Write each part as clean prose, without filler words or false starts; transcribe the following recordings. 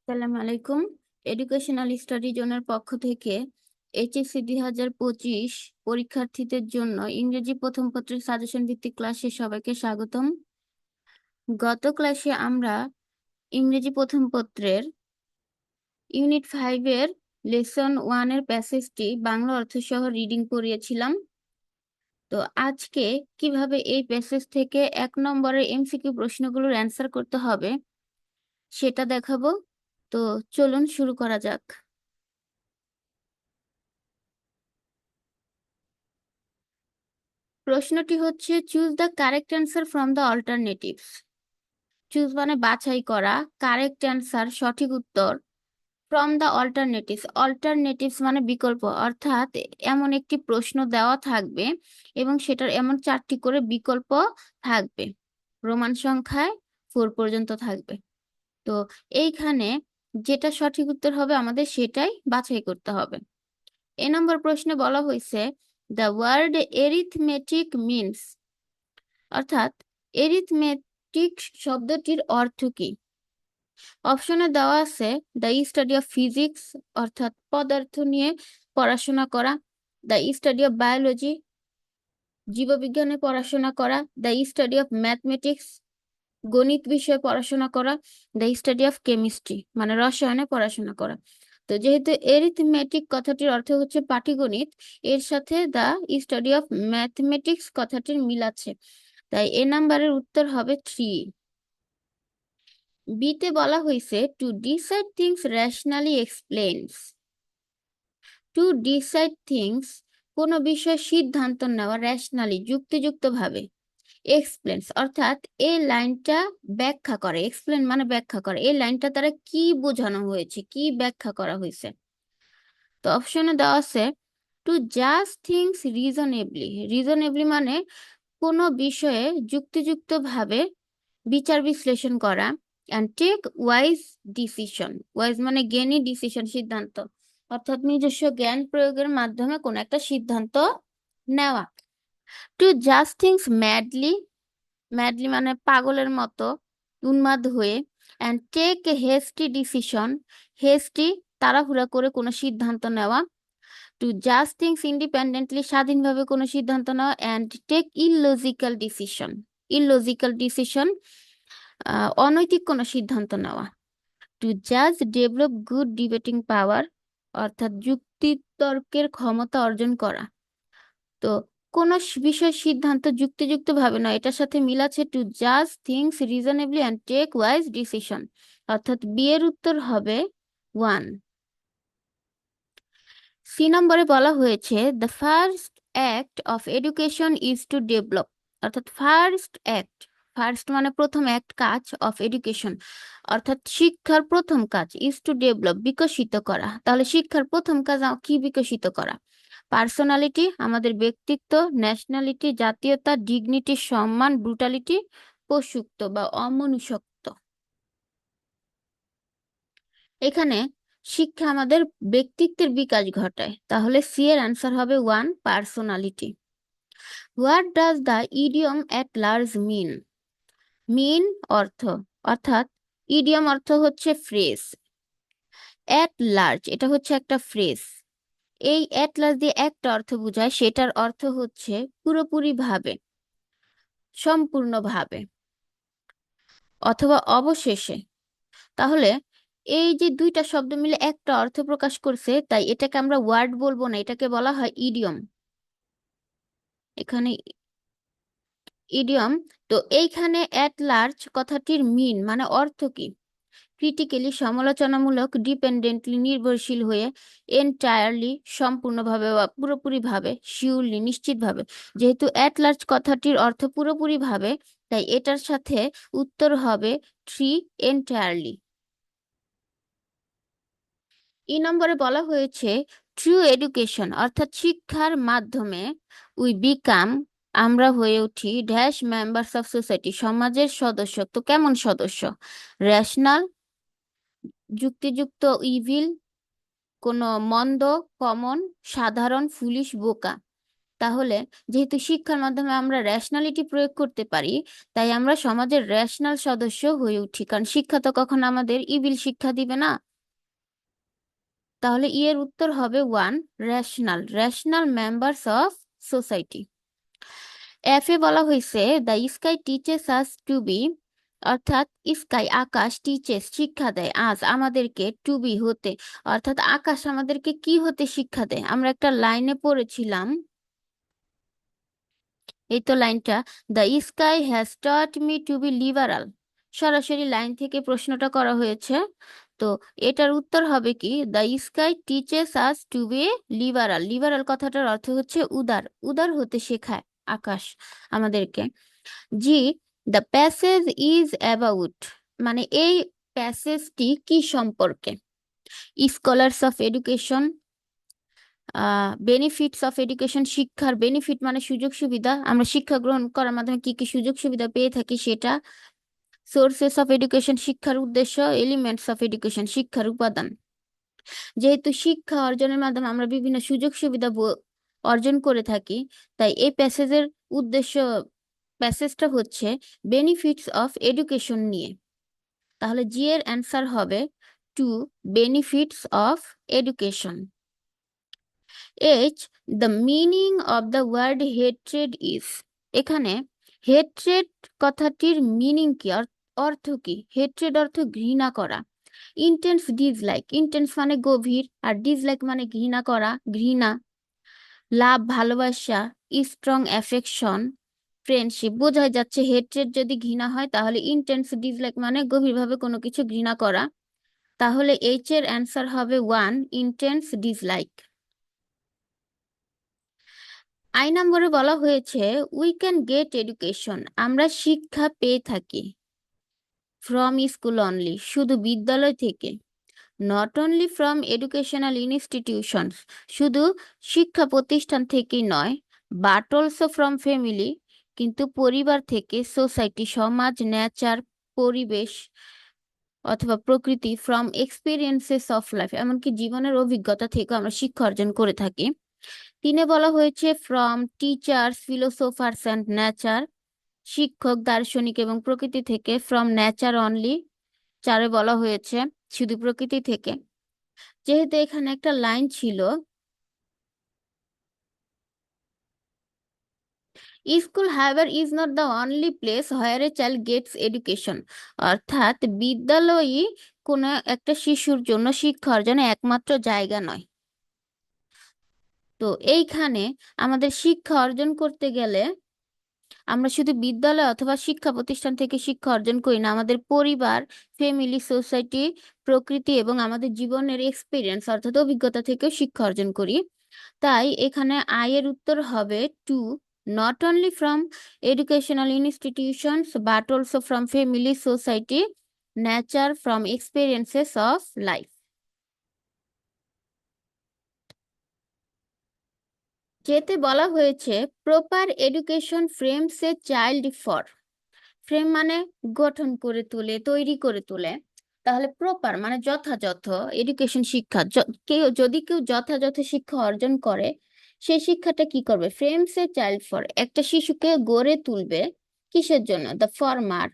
আসসালামু আলাইকুম। Educational study জোনের পক্ষ থেকে এইচএসসি 2025 পরীক্ষার্থীদের জন্য ইংরেজি প্রথম পত্রের সাজেশন ভিত্তিক ক্লাসে সবাইকে স্বাগতম। গত ক্লাসে আমরা ইংরেজি প্রথম পত্রের ইউনিট 5 এর লেসন 1 এর প্যাসেজটি বাংলা অর্থ সহ রিডিং করিয়েছিলাম। তো আজকে কিভাবে এই প্যাসেজ থেকে 1 নম্বরের এমসিকিউ প্রশ্নগুলোর অ্যান্সার করতে হবে সেটা দেখাবো। তো চলুন শুরু করা যাক। প্রশ্নটি হচ্ছে, choose the correct answer from the alternatives. Choose মানে বাছাই করা, কারেক্ট অ্যান্সার সঠিক উত্তর, ফ্রম দ্য অল্টারনেটিভস। অল্টারনেটিভস মানে বিকল্প, অর্থাৎ এমন একটি প্রশ্ন দেওয়া থাকবে এবং সেটার এমন 4টি করে বিকল্প থাকবে, রোমান সংখ্যায় 4 পর্যন্ত থাকবে। তো এইখানে যেটা সঠিক উত্তর হবে আমাদের সেটাই বাছাই করতে হবে। এ নম্বর প্রশ্নে বলা হয়েছে, দ্য ওয়ার্ড এরিথমেটিক মিনস, অর্থাৎ এরিথমেটিক শব্দটির অর্থ কি? অপশনে দেওয়া আছে দ্য স্টাডি অফ ফিজিক্স, অর্থাৎ পদার্থ নিয়ে পড়াশোনা করা, দ্য স্টাডি অফ বায়োলজি, জীববিজ্ঞানে পড়াশোনা করা, দ্য স্টাডি অফ ম্যাথমেটিক্স, গণিত বিষয়ে পড়াশোনা করা, দ্য স্টাডি অফ কেমিস্ট্রি মানে রসায়নে পড়াশোনা করা। তো যেহেতু এরিথমেটিক কথাটির অর্থ হচ্ছে পাটিগণিত, এর সাথে দ্য স্টাডি অফ ম্যাথমেটিক্স কথাটির মিল আছে, তাই এ নাম্বারের উত্তর হবে 3। বিতে বলা হয়েছে, to decide things rationally explains. To decide things কোনো বিষয়ে সিদ্ধান্ত নেওয়া, রেশনালি যুক্তিযুক্তভাবে, এক্সপ্লেন্স অর্থাৎ এই লাইনটা ব্যাখ্যা করে, এক্সপ্লেন মানে ব্যাখ্যা করে, এই লাইনটা দ্বারা কি বোঝানো হয়েছে, কি ব্যাখ্যা করা হয়েছে। তো অপশনে দেওয়া আছে টু জাজ থিংস রিজনেবলি। রিজনেবলি মানে কোনো বিষয়ে যুক্তিযুক্তভাবে বিচার বিশ্লেষণ করা, and take wise decision. Wise মানে জ্ঞানী, ডিসিশন সিদ্ধান্ত, অর্থাৎ নিজস্ব জ্ঞান প্রয়োগের মাধ্যমে কোনো একটা সিদ্ধান্ত নেওয়া। টু জাজ থিংস ম্যাডলি, ম্যাডলি মানে পাগলের মতো, উন্মাদ হয়ে, and take a hasty decision, hasty তাড়াহুড়া করে কোনো সিদ্ধান্ত নেওয়া। টু জাজ থিংস ইন্ডিপেন্ডেন্টলি স্বাধীনভাবে কোনো সিদ্ধান্ত নেওয়া, and take illogical decision, illogical decision অনৈতিক কোনো সিদ্ধান্ত নেওয়া। টু জাজ ডেভেলপ গুড ডিবেটিং পাওয়ার, অর্থাৎ যুক্তি তর্কের ক্ষমতা অর্জন করা। তো কোন বিষয় সিদ্ধান্ত যুক্তিযুক্ত ভাবে নয়, এটার সাথে মিল আছে টু জাজ things reasonably and take wise decision, অর্থাৎ বি এর উত্তর হবে 1। সি নম্বরে বলা হয়েছে, the first act of education is to develop, অর্থাৎ ফার্স্ট অ্যাক্ট, ফার্স্ট মানে প্রথম অ্যাক্ট, কাজ, অফ এডুকেশন অর্থাৎ শিক্ষার প্রথম কাজ, ইজ টু ডেভেলপ বিকশিত করা। তাহলে শিক্ষার প্রথম কাজ কি বিকশিত করা? পার্সোনালিটি আমাদের ব্যক্তিত্ব, ন্যাশনালিটি জাতীয়তা, ডিগনিটি সম্মান, ব্রুটালিটি পশুত্ব বা অমনুষ্যত্ব। এখানে শিক্ষা আমাদের ব্যক্তিত্বের বিকাশ ঘটায়, তাহলে সি এর অ্যান্সার হবে 1, personality. What does the idiom at large mean? Mean অর্থ, অর্থাৎ ইডিয়ম অর্থ হচ্ছে ফ্রেজ, অ্যাট লার্জ এটা হচ্ছে একটা ফ্রেজ। এই অ্যাট লার্জ দিয়ে একটা অর্থ বোঝায়, সেটার অর্থ হচ্ছে পুরোপুরি ভাবে, সম্পূর্ণভাবে অথবা অবশেষে। তাহলে এই যে দুইটা শব্দ মিলে একটা অর্থ প্রকাশ করছে, তাই এটাকে আমরা ওয়ার্ড বলবো না, এটাকে বলা হয় ইডিয়ম। এখানে ইডিয়ম। তো এইখানে অ্যাট লার্জ কথাটির মিন মানে অর্থ কি? ক্রিটিক্যালি সমালোচনামূলক, ডিপেন্ডেন্টলি নির্ভরশীল হয়ে, এন্টায়ারলি সম্পূর্ণভাবে বা পুরোপুরিভাবে, শিওরলি নিশ্চিতভাবে। যেহেতু অ্যাট লার্জ কথাটির অর্থ পুরোপুরিভাবে, তাই এটার সাথে উত্তর হবে 3, এন্টায়ারলি। এই নম্বরে বলা হয়েছে, ট্রু এডুকেশন অর্থাৎ শিক্ষার মাধ্যমে উই বিকাম আমরা হয়ে উঠি ড্যাশ মেম্বার্স অফ সোসাইটি সমাজের সদস্য। তো কেমন সদস্য? রেশনাল যুক্তিযুক্ত, ইভিল কোনো মন্দ, কমন সাধারণ, ফুলিশ বোকা। তাহলে যেহেতু শিক্ষার মাধ্যমে আমরা রেশনালিটি প্রয়োগ করতে পারি, তাই আমরা সমাজের রেশনাল সদস্য হয়ে উঠি, কারণ শিক্ষা তো কখনো আমাদের ইভিল শিক্ষা দিবে না। তাহলে এর উত্তর হবে 1, rational members of society. F এ বলা হয়েছে the sky teaches us to be, অর্থাৎ স্কাই আকাশ, টিচেস শিক্ষা দেয়, আজ আমাদেরকে, টু বি হতে, অর্থাৎ আকাশ আমাদেরকে কি হতে শিক্ষা দেয়। আমরা একটা লাইনে পড়েছিলাম, এই তো লাইনটা, the sky has taught me to be liberal. সরাসরি লাইন থেকে প্রশ্নটা করা হয়েছে। তো এটার উত্তর হবে কি, the sky teaches us to be liberal. Liberal কথাটার অর্থ হচ্ছে উদার, উদার হতে শেখায় আকাশ আমাদেরকে। G, the passage is about, মানে এই প্যাসেজটি কি সম্পর্কে। Scholars of education, benefits of education, শিক্ষার বেনিফিট মানে সুযোগ সুবিধা, আমরা শিক্ষা গ্রহণ করার মাধ্যমে কি কি সুযোগ সুবিধা পেয়ে থাকি সেটা। সোর্সেস অফ এডুকেশন, শিক্ষার উদ্দেশ্য। এলিমেন্টস অফ এডুকেশন, শিক্ষার উপাদান। যেহেতু শিক্ষা অর্জনের মাধ্যমে আমরা বিভিন্ন সুযোগ সুবিধা অর্জন করে থাকি, তাই এই প্যাসেজের উদ্দেশ্য, প্যাসেজটা হচ্ছে বেনিফিটস অফ এডুকেশন নিয়ে। তাহলে জি এর অ্যান্সার হবে 2, benefits of education. H, the meaning of the word hatred is, এখানে হেট্রেড কথাটির মিনিং কি, অর্থ কি। হেট্রেড অর্থ ঘৃণা করা। ইন্টেন্স ডিসলাইক, ইন্টেন্স মানে গভীর, আর ডিসলাইক মানে ঘৃণা করা, ঘৃণা। লাভ ভালোবাসা, স্ট্রং অ্যাফেকশন, ফ্রেন্ডশিপ, বোঝাই যাচ্ছে হেট্রেড যদি ঘৃণা হয় তাহলে ইন্টেন্স ডিসলাইক মানে গভীরভাবে কোনো কিছু ঘৃণা করা। তাহলে এইচ এর অ্যান্সার হবে 1, ইন্টেন্স ডিসলাইক। আই নম্বরে বলা হয়েছে উই ক্যান গেট এডুকেশন, আমরা শিক্ষা পেয়ে থাকি, ফ্রম স্কুল অনলি, শুধু বিদ্যালয় থেকে। Not only from educational institutions, শুধু শিক্ষা প্রতিষ্ঠান থেকেই নয়, বাট অলসো ফ্রম ফ্যামিলি, কিন্তু পরিবার থেকে, সোসাইটি সমাজ, নেচার পরিবেশ অথবা প্রকৃতি, ফ্রম এক্সপিরিয়েন্সেস অফ লাইফ, এমনকি জীবনের অভিজ্ঞতা থেকেও আমরা শিক্ষা অর্জন করে থাকি। 3 বলা হয়েছে ফ্রম টিচার্স, ফিলোসোফার্স অ্যান্ড নেচার, শিক্ষক, দার্শনিক এবং প্রকৃতি থেকে, ফ্রম নেচার অনলি। 4 বলা হয়েছে শুধু প্রকৃতি থেকে। যেহেতু এখানে একটা লাইন ছিল, school হাইভার is not the only place where a child gets education, অর্থাৎ বিদ্যালয়ই কোনো একটা শিশুর জন্য শিক্ষা অর্জনের একমাত্র জায়গা নয়। তো এইখানে আমাদের শিক্ষা অর্জন করতে গেলে আমরা শুধু বিদ্যালয় অথবা শিক্ষা প্রতিষ্ঠান থেকে শিক্ষা অর্জন করি না, আমাদের পরিবার, ফ্যামিলি, সোসাইটি, প্রকৃতি এবং আমাদের জীবনের এক্সপিরিয়েন্স অর্থাৎ অভিজ্ঞতা থেকেও শিক্ষা অর্জন করি। তাই এখানে আই এর উত্তর হবে 2, not only from educational institutions but also from family, society, nature, from experiences of life. যেতে বলা হয়েছে proper education frames a child for, frame মানে গঠন করে তোলে, তৈরি করে তোলে। তাহলে প্রপার মানে যথাযথ, এডুকেশন শিক্ষা, কেউ যথাযথ শিক্ষা অর্জন করে, সেই শিক্ষাটা কি করবে, ফ্রেমস এ চাইল্ড ফর, একটা শিশুকে গড়ে তুলবে কিসের জন্য, দ্য ফরমার,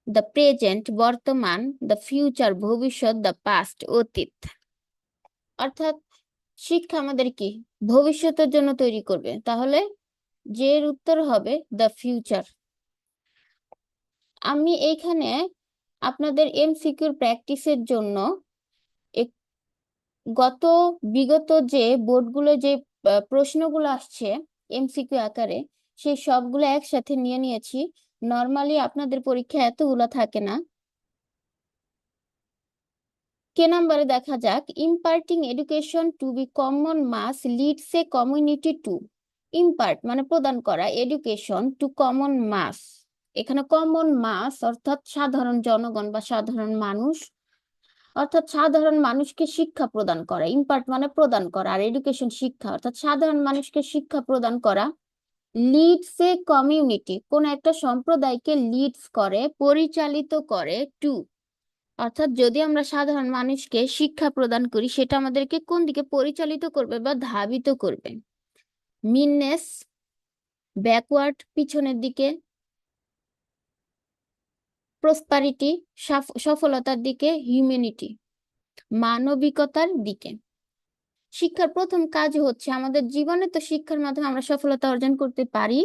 দ্য প্রেজেন্ট বর্তমান, দ্য ফিউচার ভবিষ্যৎ, দ্য পাস্ট অতীত। অর্থাৎ শিক্ষা আমাদের কি ভবিষ্যতের জন্য তৈরি করবে। তাহলে যে এর উত্তর হবে দ্য ফিউচার। আমি এইখানে আপনাদের এমসিকিউর প্র্যাকটিসের জন্য এক- বিগত যে বোর্ডগুলো যে প্রশ্নগুলো আসছে এমসিকিউ আকারে, সেই সবগুলো একসাথে নিয়ে নিয়েছি। নর্মালি আপনাদের পরীক্ষা এতগুলো থাকে না। কে নাম্বারে দেখা যাক, imparting education to be common mass leads a community to, impart মানে প্রদান করা, এডুকেশন টু কমন মাস, এখানে কমন মাস অর্থাৎ সাধারণ জনগণ বা সাধারণ মানুষ, অর্থাৎ সাধারণ মানুষকে শিক্ষা প্রদান করা, ইম্পার্ট মানে প্রদান করা, আর এডুকেশন শিক্ষা অর্থাৎ সাধারণ মানুষকে শিক্ষা প্রদান করা। লিডস এ কমিউনিটি কোন একটা সম্প্রদায়কে লিডস করে, পরিচালিত করে, টু অর্থাৎ যদি আমরা সাধারণ মানুষকে শিক্ষা প্রদান করি, সেটা আমাদেরকে কোন দিকে পরিচালিত করবে বা ধাবিত করবে? মিননেস, ব্যাকওয়ার্ড, পিছনের দিকে, প্রসপারিটি, সফলতার দিকে, হিউম্যানিটি, মানবিকতার দিকে। শিক্ষার প্রথম কাজ হচ্ছে, আমাদের জীবনে তো শিক্ষার মাধ্যমে আমরা সফলতা অর্জন করতে পারি,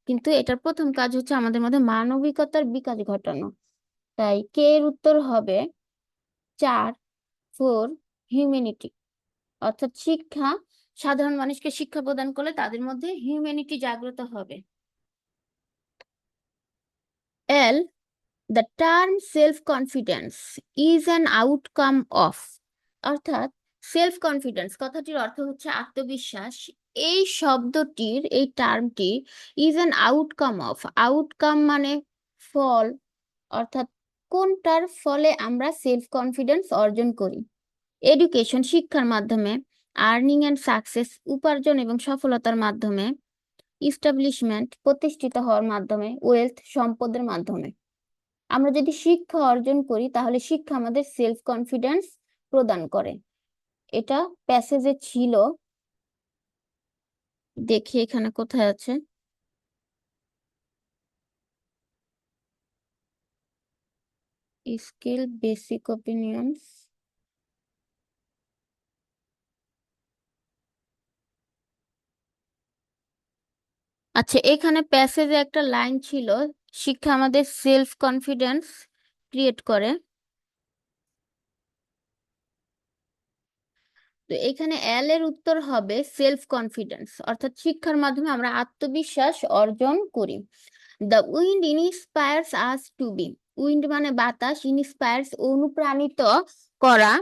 কিন্তু এটার প্রথম কাজ হচ্ছে আমাদের মধ্যে মানবিকতার বিকাশ ঘটানো। তাই কে এর উত্তর হবে 4, 4, হিউম্যানিটি। অর্থাৎ শিক্ষা, সাধারণ মানুষকে শিক্ষা প্রদান করলে তাদের মধ্যে হিউম্যানিটি জাগ্রত হবে। L, the term self confidence is an outcome of. অর্থাৎ সেলফ কনফিডেন্স কথাটির অর্থ হচ্ছে আত্মবিশ্বাস। এই শব্দটির, এই টার্মটি is an outcome of. Outcome মানে ফল, অর্থাৎ কোনটার ফলে আমরা সেলফ কনফিডেন্স অর্জন করি? এডুকেশন, শিক্ষার মাধ্যমে। আর্নিং অ্যান্ড সাকসেস, উপার্জন এবং সফলতার মাধ্যমে। ইস্টাবলিশমেন্ট, প্রতিষ্ঠিত হওয়ার মাধ্যমে। ওয়েলথ, সম্পদের মাধ্যমে। আমরা যদি শিক্ষা অর্জন করি তাহলে শিক্ষা আমাদের সেলফ কনফিডেন্স প্রদান করে। এটা প্যাসেজে ছিল, দেখি এখানে কোথায় আছে। Skill, basic opinions. আচ্ছা, এখানে প্যাসেজে একটা লাইন ছিল, শিক্ষা আমাদের সেলফ কনফিডেন্স ক্রিয়েট করে। তো এখানে এল এর উত্তর হবে সেলফ কনফিডেন্স, অর্থাৎ শিক্ষার মাধ্যমে আমরা আত্মবিশ্বাস অর্জন করি। The wind inspires us to be. Wind মানে বাতাস, ইন্সপায়ার্স অনুপ্রাণিত করা।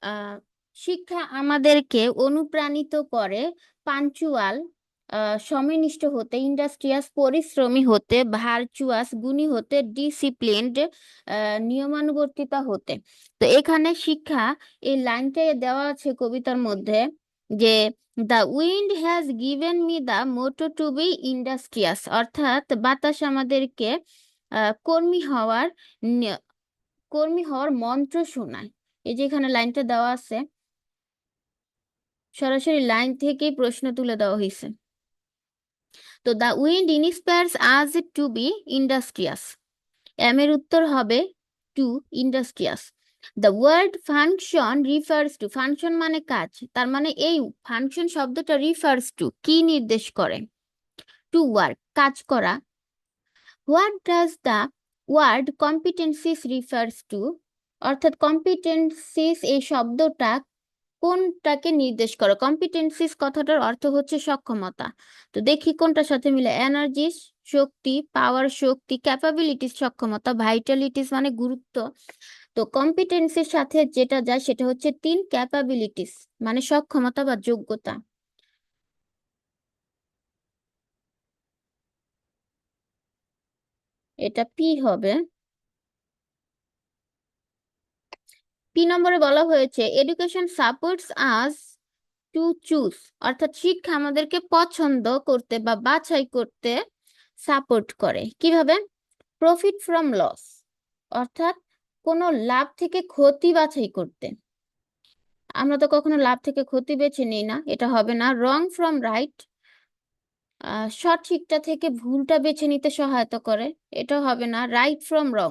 আহ, শিক্ষা আমাদেরকে অনুপ্রাণিত করে পাঞ্চুয়াল সময়নিষ্ঠ হতে, ইন্ডাস্ট্রিয়াস পরিশ্রমী হতে, ভার্চুয়াস গুণী হতে, ডিসিপ্লিনড নিয়মানুবর্তিতা হতে। তো এখানে শিক্ষা, এই লাইনটা দেওয়া আছে কবিতার মধ্যে যে the wind has given me the motto to be industrious. অর্থাৎ বাতাস আমাদেরকে কর্মী হওয়ার কর্মী হওয়ার মন্ত্র শোনায়। এই যে এখানে লাইনটা দেওয়া আছে, সরাসরি লাইন থেকেই প্রশ্ন তুলে দেওয়া হয়েছে। তো the wind inspires us to be industrious. M এর উত্তর হবে two, industrious. The word function refers to. Function মানে কাজ, তার মানে এই ফাংশন শব্দটা রিফার্স টু, কি নির্দেশ করে? টু ওয়ার্ক, কাজ করা। What does the word competencies refers to. অর্থাৎ কম্পিটেন্সিস এই শব্দটা কোনটাকে নির্দেশ করে? কম্পিটেন্সিস কথাটার অর্থ হচ্ছে সক্ষমতা। তো দেখি কোনটার সাথে মিলে। এনার্জিস শক্তি, পাওয়ার শক্তি, ক্যাপাবিলিটিস সক্ষমতা, ভাইটালিটিস মানে গুরুত্ব। তো কম্পিটেন্সির সাথে যেটা যায় সেটা হচ্ছে 3, ক্যাপাবিলিটিস মানে সক্ষমতা বা যোগ্যতা। এটা পি হবে। পি নম্বরে বলা হয়েছে education supports us to choose. অর্থাৎ শিক্ষা আমাদেরকে পছন্দ করতে বা বাছাই করতে সাপোর্ট করে। কিভাবে? প্রফিট ফ্রম লস, অর্থাৎ কোনো লাভ থেকে ক্ষতি বাছাই করতে। আমরা তো কখনো লাভ থেকে ক্ষতি বেছে নিই না, এটা হবে না। রং ফ্রম রাইট, সঠিকটা থেকে ভুলটা বেছে নিতে সহায়তা করে, এটা হবে না। রাইট ফ্রম রং,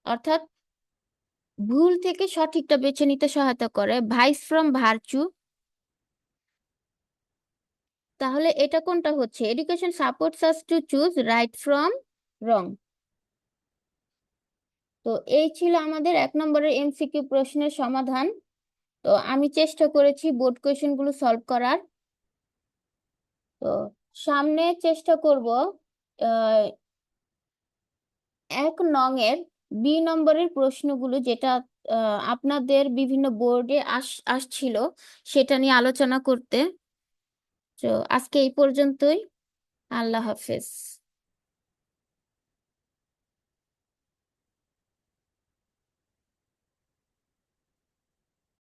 অর্থাৎ ভুল থেকে সঠিকটা বেছে নিতে সহায়তা করে। ভাইস ফ্রম ভার্চু, তাহলে এটা কোনটা হচ্ছে? Education supports us to choose right from wrong. তো এই ছিল আমাদের 1 নম্বরের এমসিকিউ প্রশ্নের সমাধান। তো আমি চেষ্টা করেছি বোর্ড কোয়েশ্চেন গুলো সলভ করার। তো সামনে চেষ্টা করব 1 নং এর বি নম্বরের প্রশ্নগুলো, যেটা আপনাদের বিভিন্ন বোর্ডে আসছিল, সেটা নিয়ে আলোচনা করতে। তো আজকে এই পর্যন্তই। আল্লাহ হাফেজ।